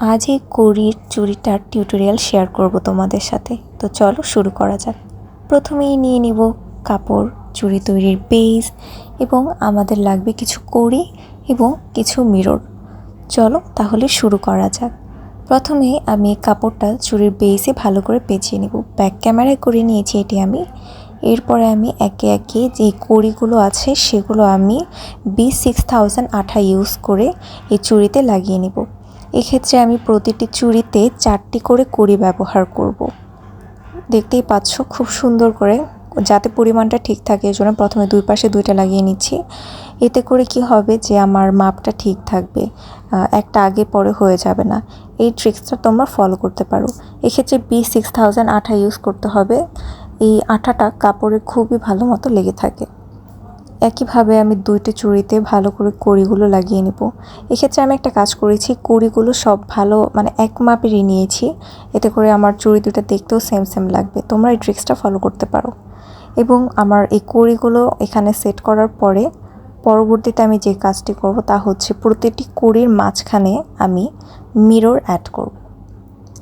আজ এই কড়ির চুড়িটার টিউটোরিয়াল শেয়ার করব তোমাদের সাথে। তো চলো শুরু করা যাক। প্রথমেই নিয়ে নিব কাপড়, চুড়ি তৈরির বেস এবং আমাদের লাগবে কিছু কড়ি এবং কিছু মিরর। চলো তাহলে শুরু করা যাক। প্রথমে আমি কাপড়টা চুড়ির বেসে ভালো করে পেঁচিয়ে নেব। ব্যাক ক্যামেরায় করে নিয়েছি এটি আমি। এরপরে আমি একে একে যে কড়িগুলো আছে সেগুলো আমি B6000 আঠা ইউজ করে এই চুড়িতে লাগিয়ে নেব। এক্ষেত্রে আমি প্রতিটি চুড়িতে 4টি করে কড়ি ব্যবহার করব। দেখতেই পাচ্ছ খুব সুন্দর করে, যাতে পরিমাণটা ঠিক থাকে এজন্য প্রথমে দুই পাশে দুইটা লাগিয়ে নিচ্ছি। এতে করে কি হবে যে আমার মাপটা ঠিক থাকবে, একটা আগে পরে হয়ে যাবে না। এই ট্রিক্সটা তোমরা ফলো করতে পারো। এক্ষেত্রে B6000 আঠা ইউজ করতে হবে। এই আঠাটা কাপড়ে খুবই ভালো মতো লেগে থাকে। একইভাবে আমি দুইটি চুড়িতে ভালো করে কড়িগুলো লাগিয়ে নেব। এক্ষেত্রে আমি একটা কাজ করেছি, কড়িগুলো সব ভালো এক মাপেরই নিয়েছি। এতে করে আমার চুড়ি দুটো দেখতেও সেম সেম লাগবে। তোমরা এই ট্রিক্সটা ফলো করতে পারো। এবং আমার এই কড়িগুলো এখানে সেট করার পরে পরবর্তীতে আমি যে কাজটি করব তা হচ্ছে প্রতিটি কড়ির মাঝখানে আমি মিরর অ্যাড করব।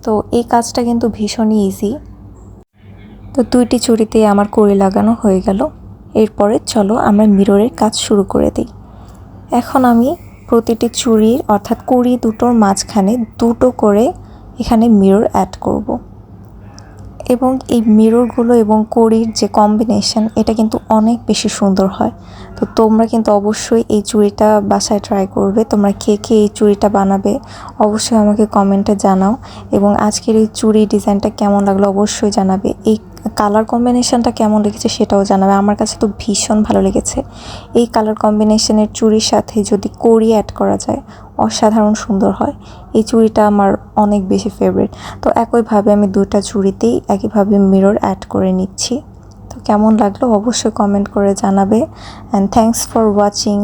তো এই কাজটা কিন্তু ভীষণই ইজি। তো দুইটি চুড়িতে আমার কড়ি লাগানো হয়ে গেল। এরপরে চলো আমরা মিররের কাজ শুরু করে দিই। এখন আমি প্রতিটি চুড়ির অর্থাৎ কড়ি দুটোর মাঝখানে দুটো করে এখানে মিরর অ্যাড করব। এবং এই মিররগুলো এবং কড়ির যে কম্বিনেশন, এটা কিন্তু অনেক বেশি সুন্দর হয়। তো তোমরা কিন্তু অবশ্যই এই চুড়িটা বাসায় ট্রাই করবে। তোমরা কে কে এই চুড়িটা বানাবে অবশ্যই আমাকে কমেন্টে জানাও। এবং আজকের এই চুড়ি ডিজাইনটা কেমন লাগলো অবশ্যই জানাবে। এই কালার কম্বিনেশনটা কেমন লেগেছে সেটাও জানাবে। আমার কাছে তো ভীষণ ভালো লেগেছে। এই কালার কম্বিনেশনের চুড়ির সাথে যদি কড়ি অ্যাড করা যায় অসাধারণ সুন্দর হয়। এই চুড়িটা আমার অনেক বেশি ফেভারিট। তো একইভাবে আমি দুইটা চুড়িতেই একইভাবে মিরর অ্যাড করে নিচ্ছি। তো কেমন লাগলো অবশ্যই কমেন্ট করে জানাবে। And thanks for watching.